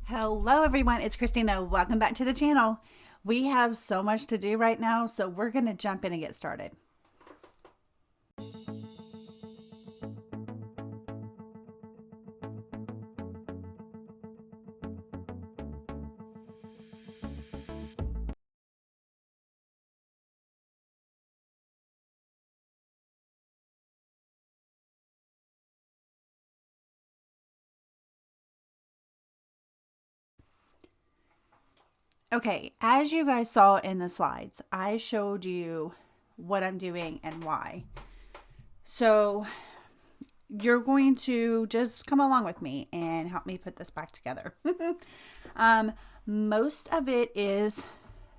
Hello everyone, it's Christina. Welcome back to the channel. We have so much to do right now, so we're going to jump in and get started. Okay, as you guys saw in the slides, I showed you what I'm doing and why. So you're going to just come along with me and help me put this back together. um, Most of it is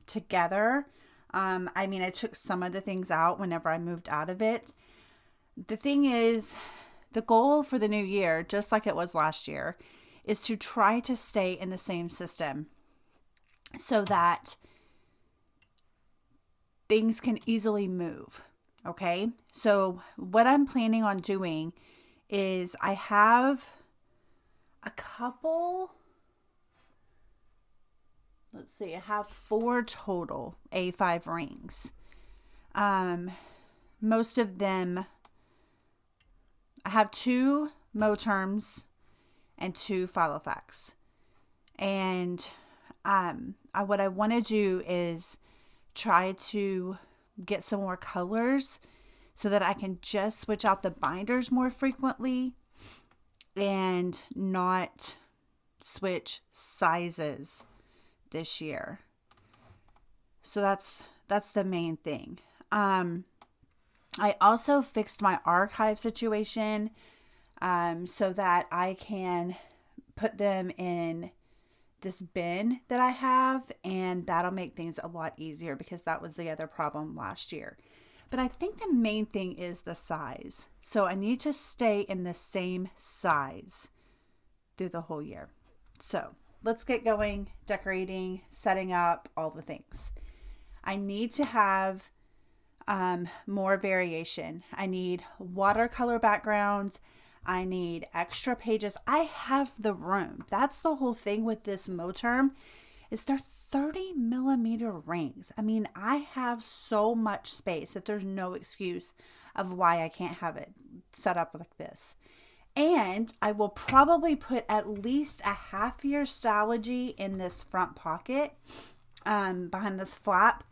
together. I took some of the things out whenever I moved out of it. The thing is, the goal for the new year, just like it was last year, is to try to stay in the same system so that things can easily move. Okay. So, what I'm planning on doing is I have a couple, let's see, I have 4 total A5 rings. Um, Most of them, I have 2 Moterms and 2 Filofax. And what I want to do is try to get some more colors so that I can just switch out the binders more frequently and not switch sizes this year. So that's the main thing. I also fixed my archive situation so that I can put them in this bin that I have, and that'll make things a lot easier because that was the other problem last year. But I think the main thing is the size. So I need to stay in the same size through the whole year. So let's get going, decorating, setting up, all the things. I need to have more variation. I need watercolor backgrounds. I need extra pages. I have the room. That's the whole thing with this Moterm is they're 30 millimeter rings. I have so much space that there's no excuse of why I can't have it set up like this. And I will probably put at least a half year Stylogy in this front pocket behind this flap.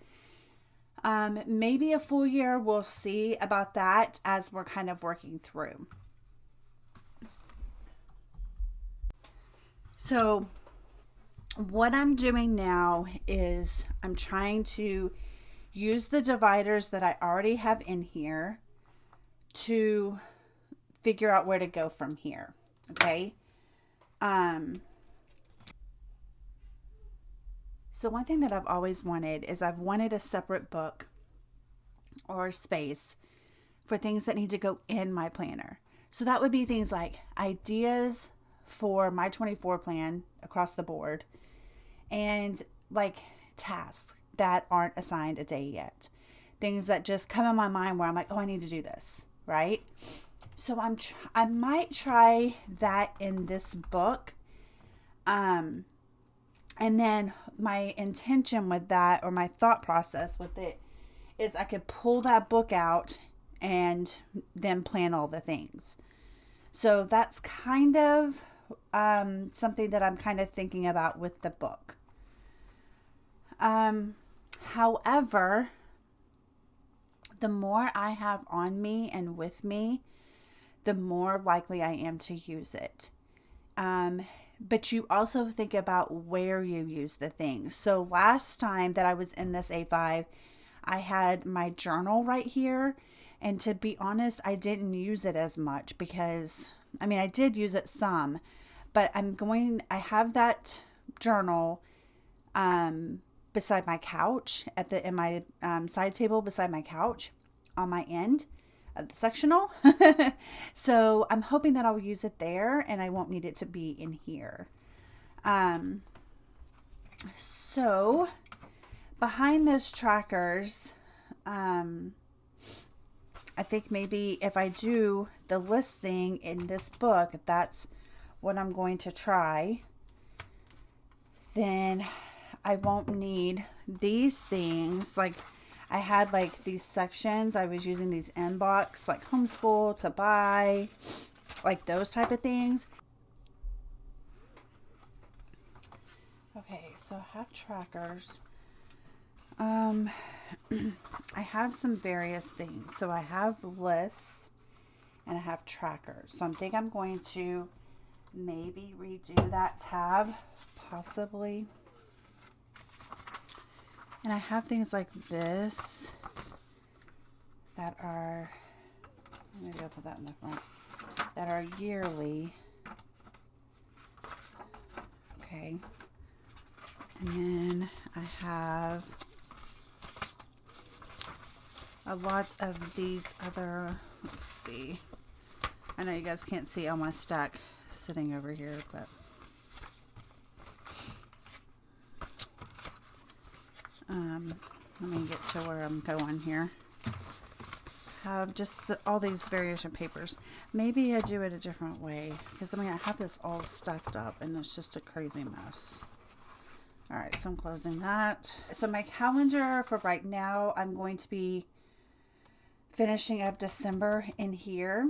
Maybe a full year. We'll see about that as we're kind of working through. So what I'm doing now is I'm trying to use the dividers that I already have in here to figure out where to go from here. Okay. So one thing that I've always wanted is I've wanted a separate book or space for things that need to go in my planner. So that would be things like ideas for my 24 plan across the board and like tasks that aren't assigned a day yet. Things that just come in my mind where I'm like, oh, I need to do this, right? So I might try that in this book. And then my intention with that, or my thought process with it, is I could pull that book out and then plan all the things. So that's kind of something that I'm kind of thinking about with the book. However, the more I have on me and with me, the more likely I am to use it. But you also think about where you use the things. So last time that I was in this A5, I had my journal right here. And to be honest, I didn't use it as much because, I did use it some, but I have that journal beside my couch in my side table beside my couch on my end of the sectional. So I'm hoping that I'll use it there and I won't need it to be in here. So behind those trackers, I think maybe if I do the list thing in this book, if that's what I'm going to try, then I won't need these things. Like I had like these sections. I was using these inbox, like homeschool to buy, like those type of things. Okay, so I have trackers. I have some various things. So I have lists and I have trackers. So I think I'm going to maybe redo that tab, possibly. And I have things like this that are, maybe I'll put that in the front, that are yearly. Okay. And then I have a lot of these other, let's see. I know you guys can't see all my stack sitting over here, but let me get to where I'm going here. Have just all these variation papers. Maybe I do it a different way, because I mean I have this all stacked up and it's just a crazy mess. All right, so I'm closing that. So my calendar for right now, I'm going to be finishing up December in here.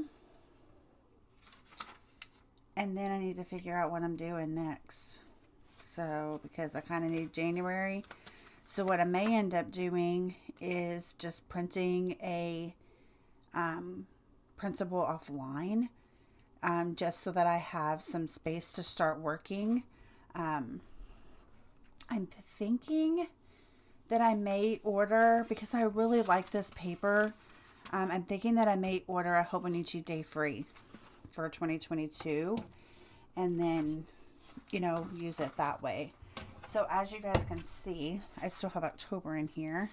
And then I need to figure out what I'm doing next. So, because I kind of need January. So what I may end up doing is just printing a printable offline, just so that I have some space to start working. I'm thinking that I may order, because I really like this paper, I'm thinking that I may order a Hobonichi Day Free for 2022 and then, you know, use it that way. So as you guys can see, I still have October in here.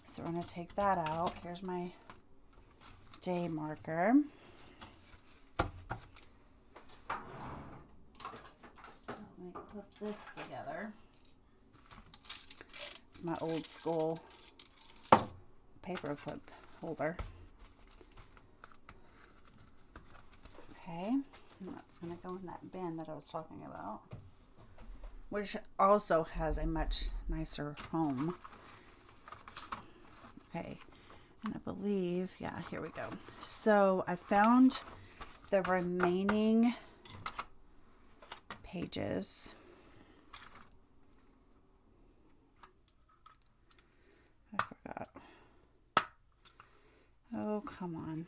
So we're going to take that out. Here's my day marker. So let me clip this together. My old school paper clip holder. Okay, and that's going to go in that bin that I was talking about, which also has a much nicer home. Okay, and I believe, yeah, here we go. So I found the remaining pages. I forgot. Oh, come on.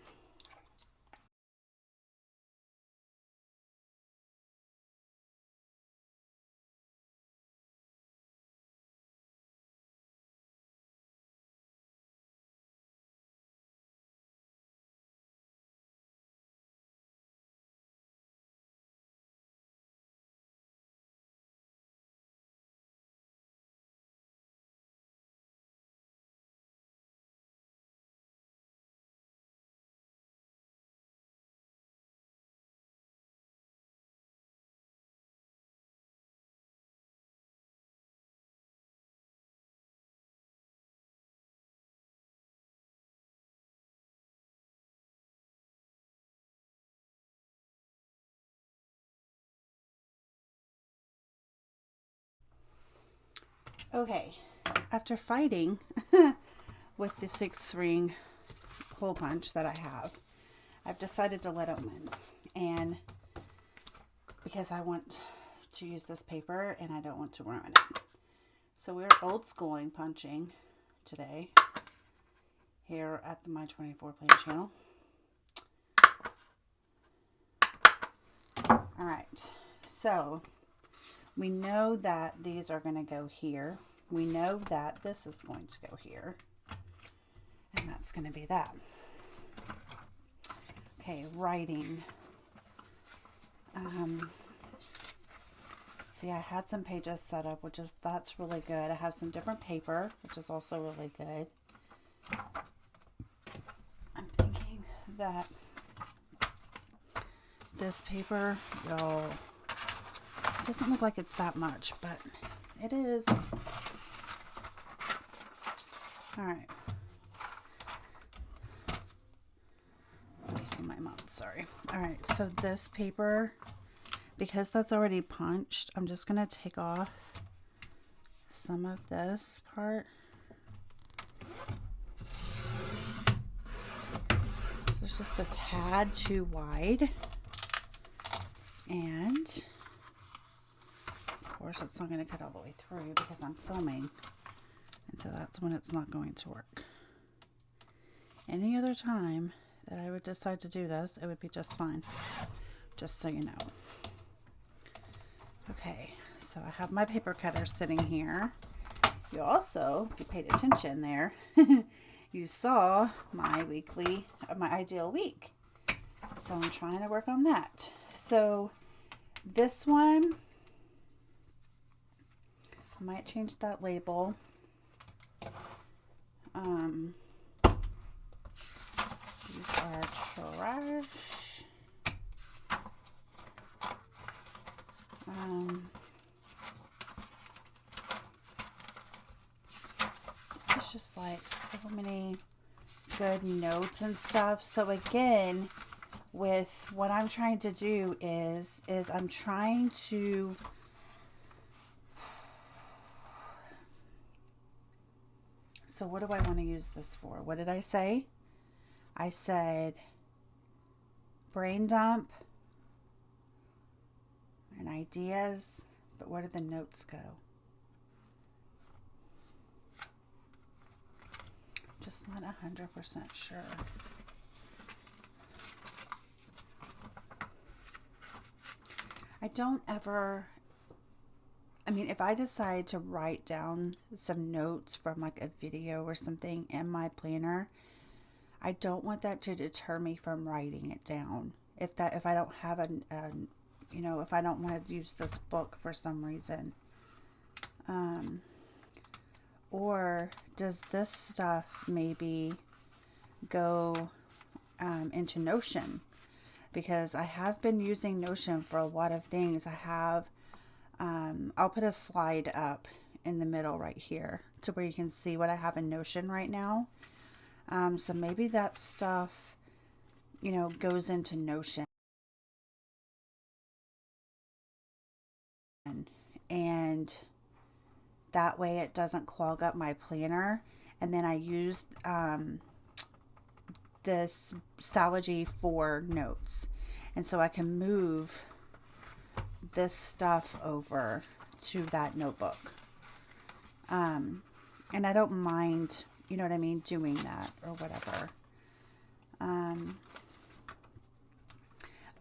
Okay, after fighting with the 6 ring hole punch that I have, I've decided to let it win. And because I want to use this paper and I don't want to ruin it. So we're old schooling punching today here at the My 24 Play channel. All right, so we know that these are going to go here. We know that this is going to go here. And that's going to be that. Okay, writing. See, I had some pages set up, that's really good. I have some different paper, which is also really good. I'm thinking that this paper, y'all, it doesn't look like it's that much, but it is. All right. That's for my mom, sorry. All right, so this paper, because that's already punched, I'm just going to take off some of this part. So it's just a tad too wide. And of course it's not going to cut all the way through because I'm filming. And so that's when it's not going to work. Any other time that I would decide to do this, it would be just fine. Just so you know. Okay, so I have my paper cutter sitting here. You also, if you paid attention there, you saw my my ideal week. So I'm trying to work on that. So this one, I might change that label. These are trash. It's just like so many good notes and stuff. So again, with what I'm trying to do is I'm trying to so what do I want to use this for? What did I say? I said brain dump and ideas, but where do the notes go? Just not 100% sure. I don't ever, I mean, if I decide to write down some notes from like a video or something in my planner, I don't want that to deter me from writing it down. If I don't have if I don't want to use this book for some reason. Or does this stuff maybe go into Notion? Because I have been using Notion for a lot of things. I have, I'll put a slide up in the middle right here to where you can see what I have in Notion right now. So maybe that stuff, goes into Notion. And that way it doesn't clog up my planner. And then I use this Stylogy for notes. And so I can move this stuff over to that notebook. And I don't mind, you know what I mean, doing that or whatever.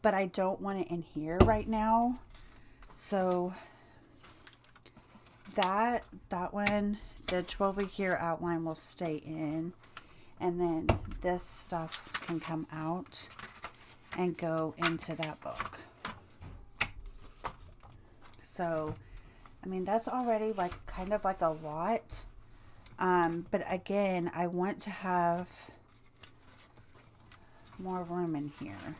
But I don't want it in here right now. So that one, the 12-week year outline will stay in. And then this stuff can come out and go into that book. So, I mean, that's already like kind of like a lot. But again, I want to have more room in here.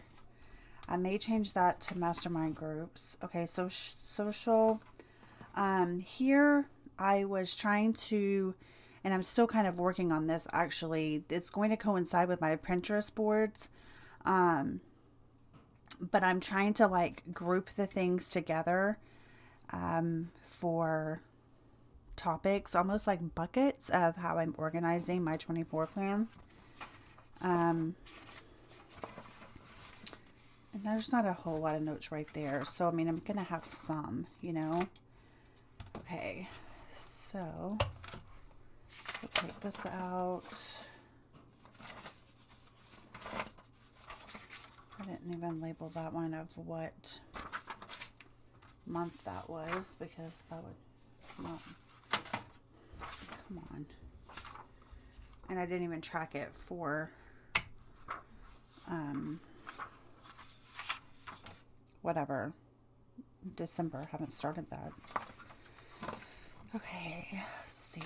I may change that to mastermind groups. Okay, so social. Here I was trying to, and I'm still kind of working on this actually. It's going to coincide with my Pinterest boards. But I'm trying to like group the things together for topics, almost like buckets of how I'm organizing my 24 plan. And there's not a whole lot of notes right there. So, I mean, I'm going to have some, Okay, so we'll take this out. I didn't even label that one of what month that was because that would not, come on. And I didn't even track it for whatever, December. Haven't started that. Okay, let's see.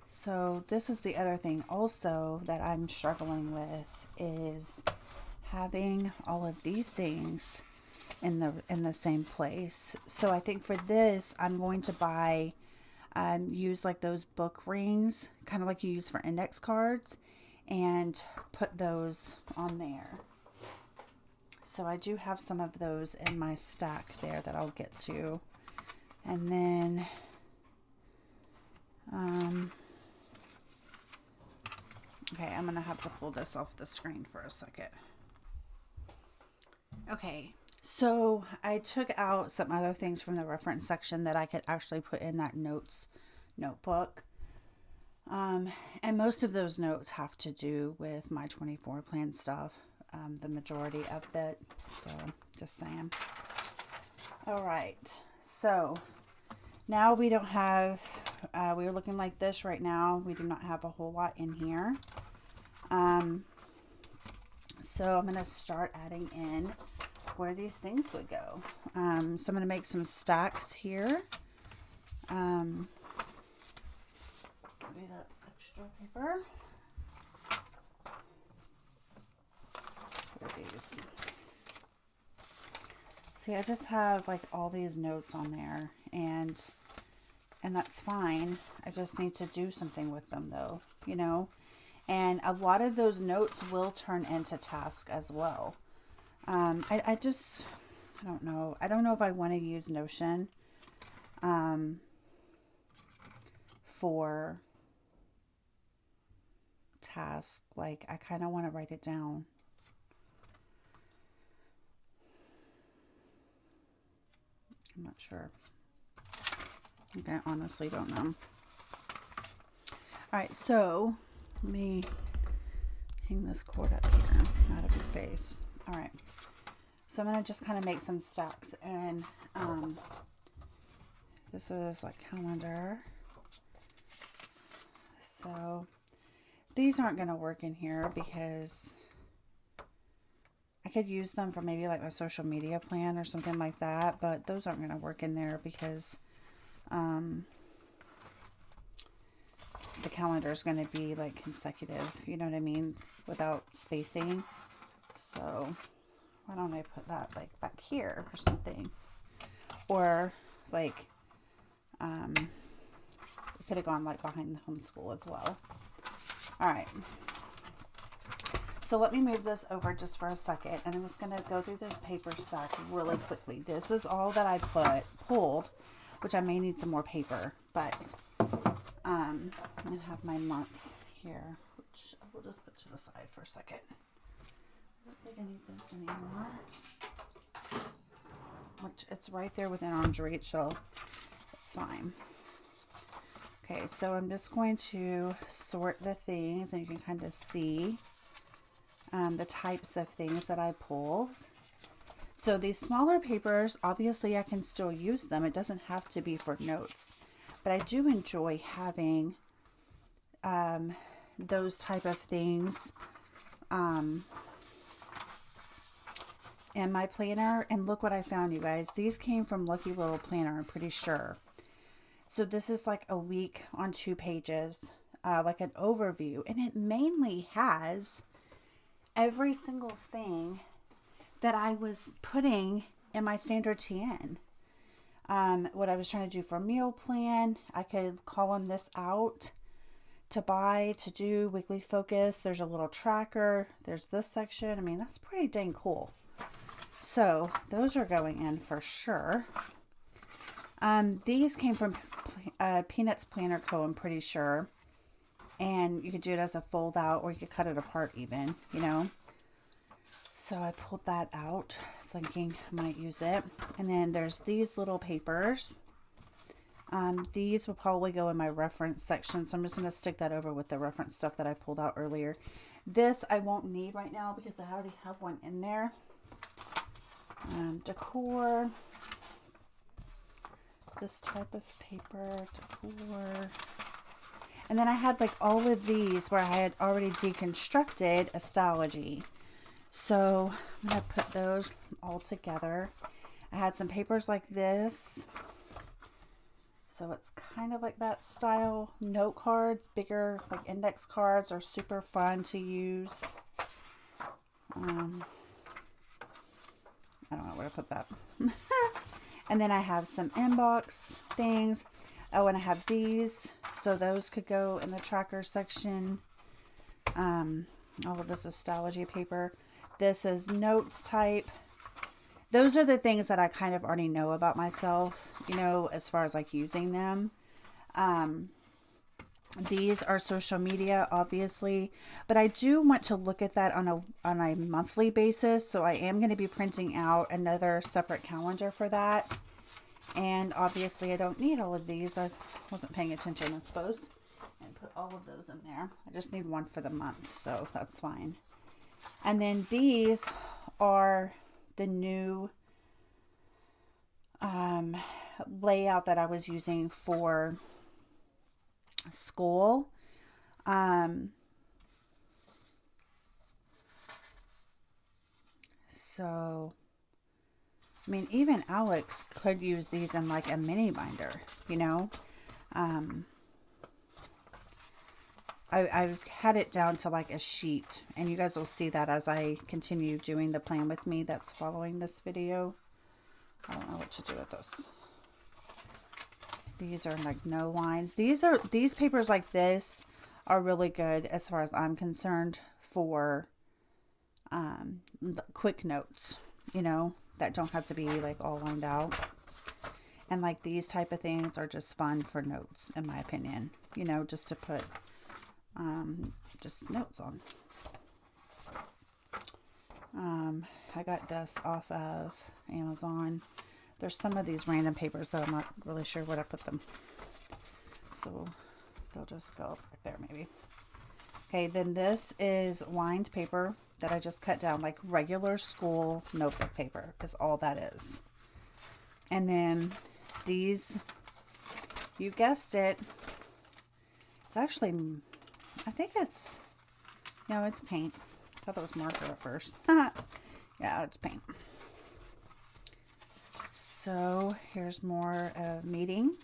So this is the other thing also that I'm struggling with is having all of these things in the same place. So I think for this, I'm going to buy, use like those book rings, kind of like you use for index cards, and put those on there. So I do have some of those in my stack there that I'll get to. And then okay, I'm gonna have to pull this off the screen for a second. Okay, so I took out some other things from the reference section that I could actually put in that notes notebook. And most of those notes have to do with my 24 plan stuff, the majority of it. So just saying. All right, so now we don't have, we're looking like this right now. We do not have a whole lot in here. So I'm going to start adding in where these things would go. So I'm going to make some stacks here. Maybe that's extra paper. Here are these. See, I just have like all these notes on there, and that's fine. I just need to do something with them though, you know. And a lot of those notes will turn into tasks as well. I don't know. I don't know if I want to use Notion for tasks. Like, I kind of want to write it down. I'm not sure. I honestly don't know. All right, so let me hang this cord up here. Not a big face. All right. So I'm going to just kind of make some stacks. And this is like calendar. So these aren't going to work in here because I could use them for maybe like my social media plan or something like that. But those aren't going to work in there because the calendar is going to be like consecutive, you know what I mean, without spacing. So why don't I put that like back here or something, or like it could have gone like behind the homeschool as well. All right, so let me move this over just for a second, and I'm just going to go through this paper stack really quickly. This is all that I pulled, which I may need some more paper, but I'm going to have my month here, which I will just put to the side for a second. I don't think I need this anymore. Which it's right there within arm's reach, so it's fine. Okay, so I'm just going to sort the things, and you can kind of see the types of things that I pulled. So these smaller papers, obviously I can still use them. It doesn't have to be for notes. But I do enjoy having those type of things in my planner. And look what I found, you guys. These came from Lucky Little Planner, I'm pretty sure. So this is like a week on 2 pages, like an overview. And it mainly has every single thing that I was putting in my standard TN. What I was trying to do for a meal plan, I could column this out to buy, to do, weekly focus. There's a little tracker. There's this section. I mean, that's pretty dang cool. So those are going in for sure. These came from Peanuts Planner Co., I'm pretty sure. And you could do it as a fold out, or you could cut it apart even, you know. So I pulled that out, thinking I might use it. And then there's these little papers. These will probably go in my reference section. So I'm just going to stick that over with the reference stuff that I pulled out earlier. This I won't need right now because I already have one in there. Decor. This type of paper, decor. And then I had like all of these where I had already deconstructed astrology. So I'm going to put those all together. I had some papers like this. So it's kind of like that style. Note cards, bigger like index cards are super fun to use. I don't know where to put that. And then I have some inbox things. Oh, and I have these. So those could go in the tracker section. All of this is Stalogy paper. This is notes type. Those are the things that I kind of already know about myself, you know, as far as like using them. These are social media, obviously, but I do want to look at that on a monthly basis. So I am going to be printing out another separate calendar for that. And obviously I don't need all of these. I wasn't paying attention, I suppose. And put all of those in there. I just need one for the month, so that's fine. And then these are the new layout that I was using for school. So, I mean, even Alex could use these in like a mini binder, you know. I've had it down to like a sheet, and you guys will see that as I continue doing the plan with me that's following this video. I don't know what to do with this. These are like no lines. These papers like this are really good as far as I'm concerned for quick notes, you know, that don't have to be like all lined out. And like these type of things are just fun for notes, in my opinion, you know, just to put just notes on. I got this off of Amazon. There's some of these random papers that I'm not really sure where to put them. So they'll just go back there maybe. Okay, then this is lined paper that I just cut down, like regular school notebook paper is all that is. And then these, you guessed it, it's actually, I think it's, no, it's paint. I thought it was marker at first. Yeah, it's paint. So here's more of meeting.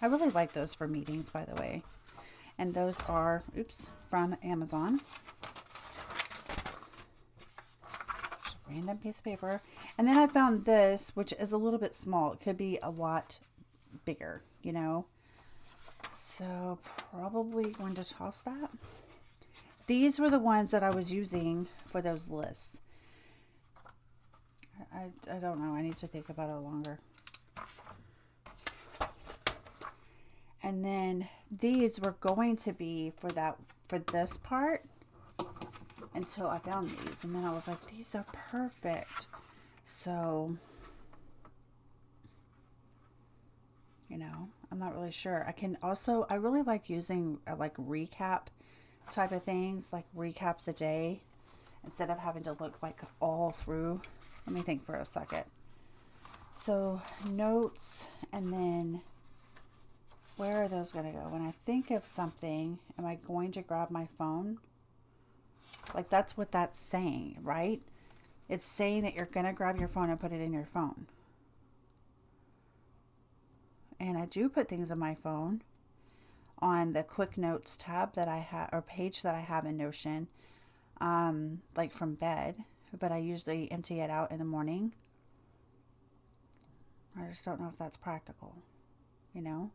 I really like those for meetings, by the way. And those are, oops, from Amazon. Just a random piece of paper. And then I found this, which is a little bit small. It could be a lot bigger, you know. So probably going to toss that. These were the ones that I was using for those lists. I don't know. I need to think about it longer. And then these were going to be for this part until I found these. And then I was like, these are perfect. So, you know, I'm not really sure. I really like using like recap type of things, like recap the day instead of having to look like all through. Let me think for a second. So notes, and then where are those going to go? When I think of something, am I going to grab my phone? Like that's what that's saying, right? It's saying that you're going to grab your phone and put it in your phone. And I do put things in my phone on the quick notes tab that I have, or page that I have in Notion, like from bed, but I usually empty it out in the morning. I just don't know if that's practical, you know?